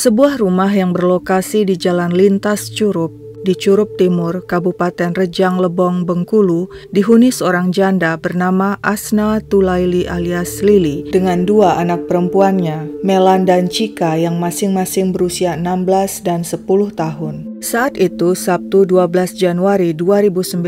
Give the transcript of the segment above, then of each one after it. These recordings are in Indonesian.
Sebuah rumah yang berlokasi di Jalan Lintas Curup, di Curup Timur, Kabupaten Rejang Lebong, Bengkulu, dihuni seorang janda bernama Asna Tulaili alias Lili dengan dua anak perempuannya, Melan dan Cika yang masing-masing berusia 16 dan 10 tahun. Saat itu, Sabtu 12 Januari 2019,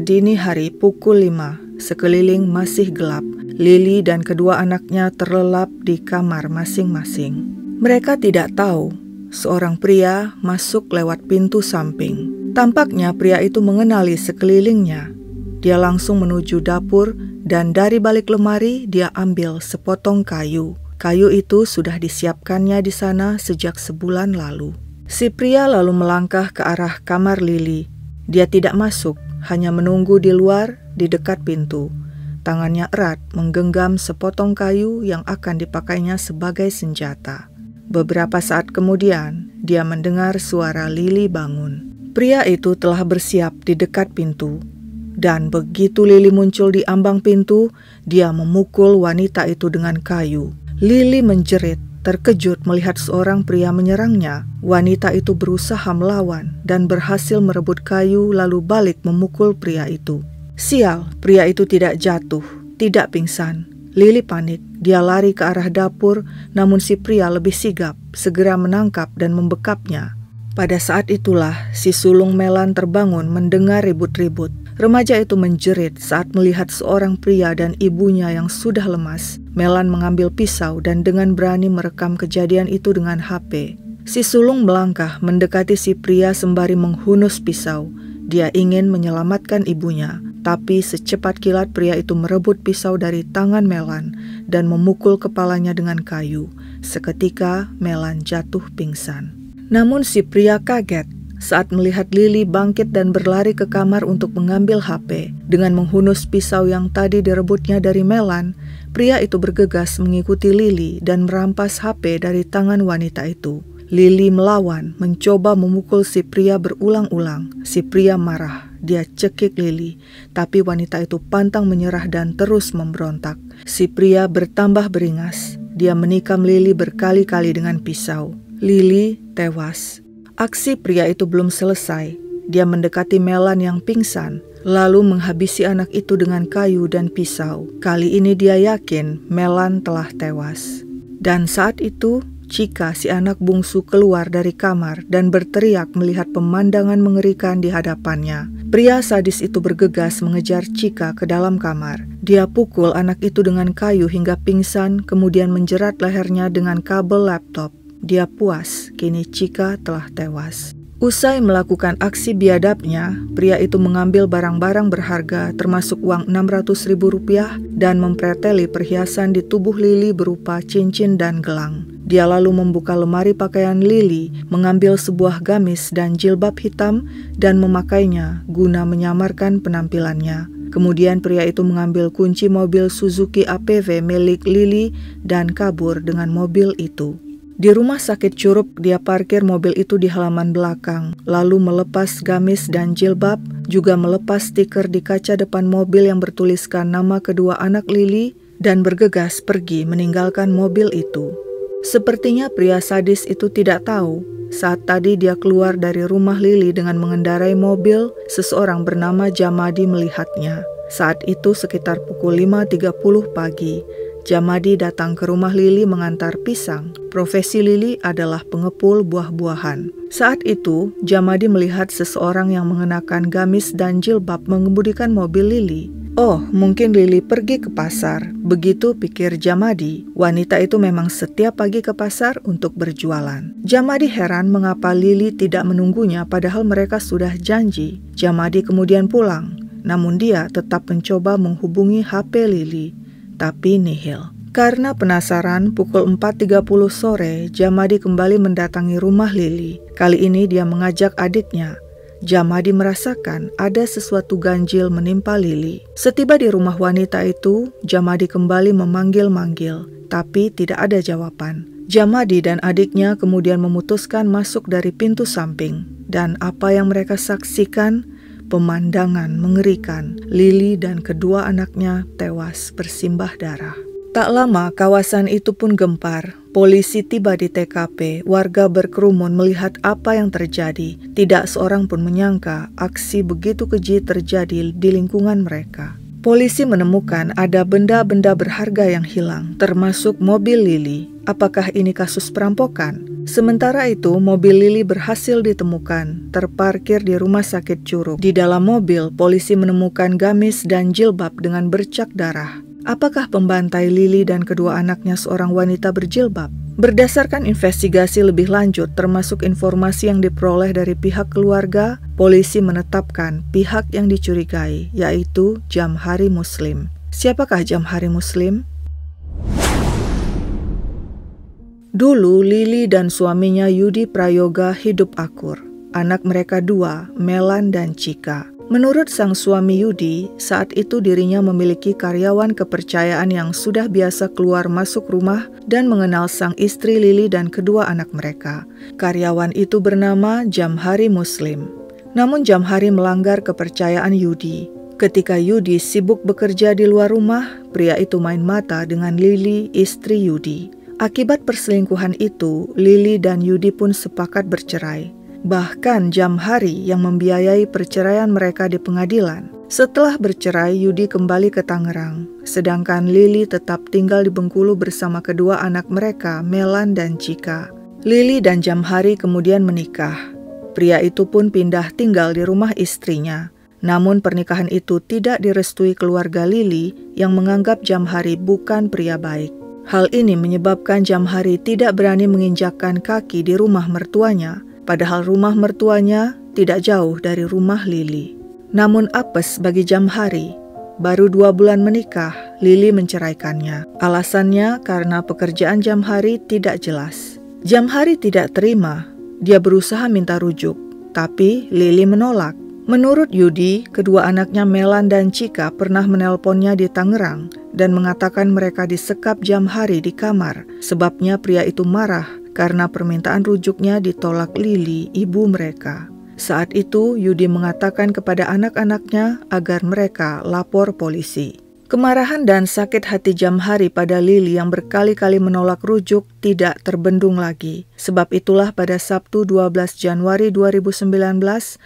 dini hari pukul 5, sekeliling masih gelap. Lili dan kedua anaknya terlelap di kamar masing-masing. Mereka tidak tahu seorang pria masuk lewat pintu samping. Tampaknya pria itu mengenali sekelilingnya. Dia langsung menuju dapur dan dari balik lemari dia ambil sepotong kayu. Kayu itu sudah disiapkannya di sana sejak sebulan lalu. Si pria lalu melangkah ke arah kamar Lili. Dia tidak masuk, hanya menunggu di luar di dekat pintu. Tangannya erat menggenggam sepotong kayu yang akan dipakainya sebagai senjata. Beberapa saat kemudian, dia mendengar suara Lili bangun. Pria itu telah bersiap di dekat pintu. Dan begitu Lili muncul di ambang pintu, dia memukul wanita itu dengan kayu. Lili menjerit, terkejut melihat seorang pria menyerangnya. Wanita itu berusaha melawan dan berhasil merebut kayu lalu balik memukul pria itu. Sial, pria itu tidak jatuh, tidak pingsan. Lili panik, dia lari ke arah dapur, namun si pria lebih sigap, segera menangkap dan membekapnya. Pada saat itulah, si sulung Melan terbangun mendengar ribut-ribut. Remaja itu menjerit saat melihat seorang pria dan ibunya yang sudah lemas. Melan mengambil pisau dan dengan berani merekam kejadian itu dengan HP. Si sulung melangkah mendekati si pria sembari menghunus pisau. Dia ingin menyelamatkan ibunya, tapi secepat kilat pria itu merebut pisau dari tangan Melan dan memukul kepalanya dengan kayu. Seketika Melan jatuh pingsan. Namun si pria kaget saat melihat Lili bangkit dan berlari ke kamar untuk mengambil HP. Dengan menghunus pisau yang tadi direbutnya dari Melan, pria itu bergegas mengikuti Lili dan merampas HP dari tangan wanita itu. Lili melawan, mencoba memukul si pria berulang-ulang. Si pria marah, dia cekik Lili, tapi wanita itu pantang menyerah dan terus memberontak. Si pria bertambah beringas, dia menikam Lili berkali-kali dengan pisau. Lili tewas. Aksi pria itu belum selesai. Dia mendekati Melan yang pingsan, lalu menghabisi anak itu dengan kayu dan pisau. Kali ini dia yakin Melan telah tewas. Dan saat itu, Cika, si anak bungsu, keluar dari kamar dan berteriak melihat pemandangan mengerikan di hadapannya. Pria sadis itu bergegas mengejar Cika ke dalam kamar. Dia pukul anak itu dengan kayu hingga pingsan, kemudian menjerat lehernya dengan kabel laptop. Dia puas, kini Cika telah tewas. Usai melakukan aksi biadabnya, pria itu mengambil barang-barang berharga termasuk uang Rp600.000 dan mempreteli perhiasan di tubuh Lili berupa cincin dan gelang. Dia lalu membuka lemari pakaian Lili, mengambil sebuah gamis dan jilbab hitam dan memakainya guna menyamarkan penampilannya. Kemudian pria itu mengambil kunci mobil Suzuki APV milik Lili dan kabur dengan mobil itu. Di rumah sakit Curup, dia parkir mobil itu di halaman belakang, lalu melepas gamis dan jilbab, juga melepas stiker di kaca depan mobil yang bertuliskan nama kedua anak Lili, dan bergegas pergi meninggalkan mobil itu. Sepertinya pria sadis itu tidak tahu, saat tadi dia keluar dari rumah Lili dengan mengendarai mobil, seseorang bernama Jamadi melihatnya. Saat itu sekitar pukul 5.30 pagi, Jamadi datang ke rumah Lili mengantar pisang. Profesi Lili adalah pengepul buah-buahan. Saat itu, Jamadi melihat seseorang yang mengenakan gamis dan jilbab mengemudikan mobil Lili. Oh, mungkin Lili pergi ke pasar. Begitu pikir Jamadi. Wanita itu memang setiap pagi ke pasar untuk berjualan. Jamadi heran mengapa Lili tidak menunggunya padahal mereka sudah janji. Jamadi kemudian pulang. Namun dia tetap mencoba menghubungi HP Lili, tapi nihil. Karena penasaran, pukul 4.30 sore, Jamadi kembali mendatangi rumah Lili. Kali ini dia mengajak adiknya. Jamadi merasakan ada sesuatu ganjil menimpa Lili. Setiba di rumah wanita itu, Jamadi kembali memanggil-manggil, tapi tidak ada jawaban. Jamadi dan adiknya kemudian memutuskan masuk dari pintu samping. Dan apa yang mereka saksikan? Pemandangan mengerikan. Lili dan kedua anaknya tewas bersimbah darah. Tak lama kawasan itu pun gempar. Polisi tiba di TKP, warga berkerumun melihat apa yang terjadi. Tidak seorang pun menyangka aksi begitu keji terjadi di lingkungan mereka. Polisi menemukan ada benda-benda berharga yang hilang, termasuk mobil Lili. Apakah ini kasus perampokan? Sementara itu, mobil Lili berhasil ditemukan, terparkir di rumah sakit Curup. Di dalam mobil, polisi menemukan gamis dan jilbab dengan bercak darah. Apakah pembantai Lili dan kedua anaknya seorang wanita berjilbab? Berdasarkan investigasi lebih lanjut, termasuk informasi yang diperoleh dari pihak keluarga, polisi menetapkan pihak yang dicurigai, yaitu Jamhari Muslim. Siapakah Jamhari Muslim? Dulu, Lili dan suaminya Yudi Prayoga hidup akur. Anak mereka dua, Melan dan Cika. Menurut sang suami Yudi, saat itu dirinya memiliki karyawan kepercayaan yang sudah biasa keluar masuk rumah dan mengenal sang istri Lili dan kedua anak mereka. Karyawan itu bernama Jamhari Muslim. Namun Jamhari melanggar kepercayaan Yudi. Ketika Yudi sibuk bekerja di luar rumah, pria itu main mata dengan Lili, istri Yudi. Akibat perselingkuhan itu, Lili dan Yudi pun sepakat bercerai. Bahkan Jamhari yang membiayai perceraian mereka di pengadilan. Setelah bercerai, Yudi kembali ke Tangerang, sedangkan Lili tetap tinggal di Bengkulu bersama kedua anak mereka, Melan dan Cika. Lili dan Jamhari kemudian menikah. Pria itu pun pindah tinggal di rumah istrinya. Namun pernikahan itu tidak direstui keluarga Lili yang menganggap Jamhari bukan pria baik. Hal ini menyebabkan Jamhari tidak berani menginjakkan kaki di rumah mertuanya, padahal rumah mertuanya tidak jauh dari rumah Lili. Namun apes bagi Jamhari. Baru 2 bulan menikah, Lili menceraikannya. Alasannya karena pekerjaan Jamhari tidak jelas. Jamhari tidak terima. Dia berusaha minta rujuk, tapi Lili menolak. Menurut Yudi, kedua anaknya Melan dan Cika pernah menelponnya di Tangerang dan mengatakan mereka disekap Jamhari di kamar. Sebabnya pria itu marah karena permintaan rujuknya ditolak Lili, ibu mereka. Saat itu, Yudi mengatakan kepada anak-anaknya agar mereka lapor polisi. Kemarahan dan sakit hati Jamhari pada Lili yang berkali-kali menolak rujuk tidak terbendung lagi. Sebab itulah pada Sabtu 12 Januari 2019,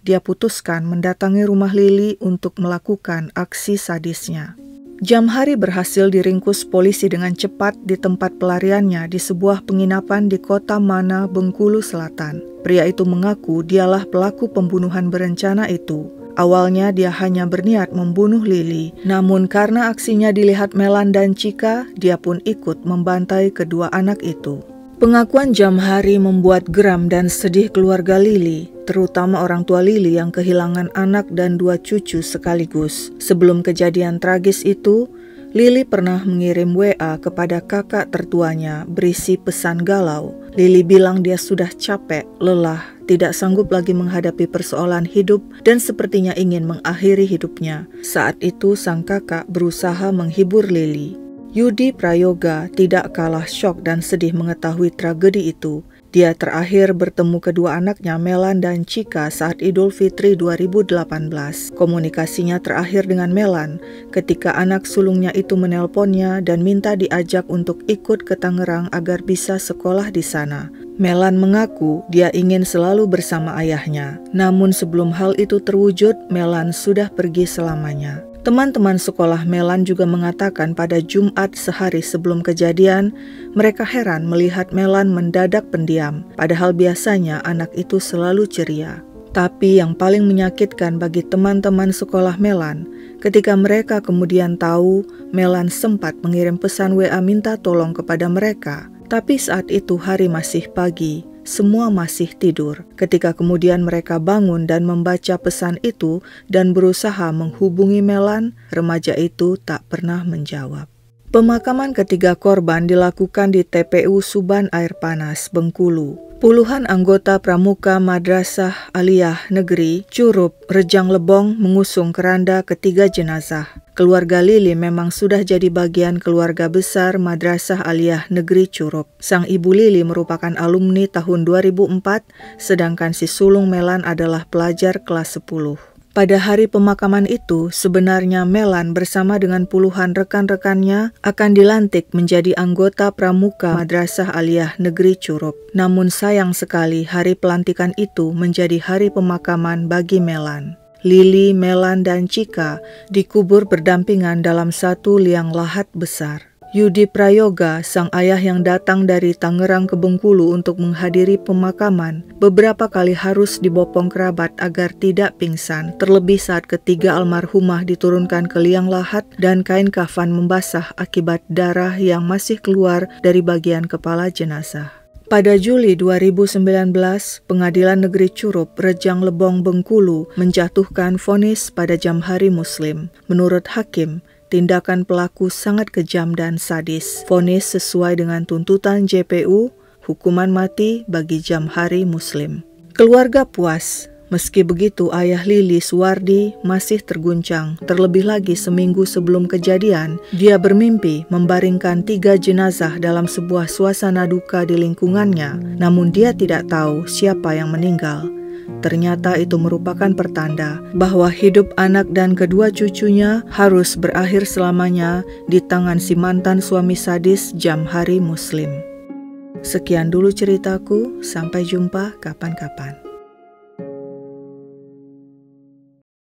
dia putuskan mendatangi rumah Lili untuk melakukan aksi sadisnya. Jamhari berhasil diringkus polisi dengan cepat di tempat pelariannya di sebuah penginapan di Kota Mana, Bengkulu Selatan. Pria itu mengaku dialah pelaku pembunuhan berencana itu. Awalnya dia hanya berniat membunuh Lili, namun karena aksinya dilihat Melan dan Cika, dia pun ikut membantai kedua anak itu. Pengakuan Jamhari membuat geram dan sedih keluarga Lili, terutama orang tua Lili yang kehilangan anak dan 2 cucu sekaligus. Sebelum kejadian tragis itu, Lili pernah mengirim WA kepada kakak tertuanya berisi pesan galau. Lili bilang dia sudah capek, lelah, tidak sanggup lagi menghadapi persoalan hidup dan sepertinya ingin mengakhiri hidupnya. Saat itu sang kakak berusaha menghibur Lili. Yudi Prayoga tidak kalah syok dan sedih mengetahui tragedi itu. Dia terakhir bertemu kedua anaknya Melan dan Cika saat Idul Fitri 2018. Komunikasinya terakhir dengan Melan ketika anak sulungnya itu menelponnya dan minta diajak untuk ikut ke Tangerang agar bisa sekolah di sana. Melan mengaku dia ingin selalu bersama ayahnya. Namun sebelum hal itu terwujud, Melan sudah pergi selamanya. Teman-teman sekolah Melan juga mengatakan pada Jumat sehari sebelum kejadian, mereka heran melihat Melan mendadak pendiam, padahal biasanya anak itu selalu ceria. Tapi yang paling menyakitkan bagi teman-teman sekolah Melan, ketika mereka kemudian tahu Melan sempat mengirim pesan WA minta tolong kepada mereka. Tapi saat itu hari masih pagi. Semua masih tidur. Ketika kemudian mereka bangun dan membaca pesan itu dan berusaha menghubungi Melan, remaja itu tak pernah menjawab. Pemakaman ketiga korban dilakukan di TPU Suban Air Panas, Bengkulu. Puluhan anggota Pramuka Madrasah Aliyah Negeri Curup, Rejang Lebong mengusung keranda ketiga jenazah. Keluarga Lili memang sudah jadi bagian keluarga besar Madrasah Aliyah Negeri Curup. Sang ibu Lili merupakan alumni tahun 2004, sedangkan si sulung Melan adalah pelajar kelas 10. Pada hari pemakaman itu, sebenarnya Melan bersama dengan puluhan rekan-rekannya akan dilantik menjadi anggota pramuka Madrasah Aliyah Negeri Curup. Namun sayang sekali hari pelantikan itu menjadi hari pemakaman bagi Melan. Lili, Melan, dan Cika dikubur berdampingan dalam satu liang lahat besar. Yudi Prayoga, sang ayah yang datang dari Tangerang ke Bengkulu untuk menghadiri pemakaman, beberapa kali harus dibopong kerabat agar tidak pingsan, terlebih saat ketiga almarhumah diturunkan ke liang lahat dan kain kafan membasah akibat darah yang masih keluar dari bagian kepala jenazah. Pada Juli 2019, Pengadilan Negeri Curup, Rejang Lebong, Bengkulu menjatuhkan vonis pada Jamhari Muslim. Menurut hakim, tindakan pelaku sangat kejam dan sadis. Vonis sesuai dengan tuntutan JPU, hukuman mati bagi Jamhari Muslim. Keluarga puas. Meski begitu, ayah Lili, Suwardi, masih terguncang. Terlebih lagi seminggu sebelum kejadian, dia bermimpi membaringkan 3 jenazah dalam sebuah suasana duka di lingkungannya. Namun dia tidak tahu siapa yang meninggal. Ternyata itu merupakan pertanda bahwa hidup anak dan kedua cucunya harus berakhir selamanya di tangan si mantan suami sadis Jamhari Muslim. Sekian dulu ceritaku, sampai jumpa kapan-kapan.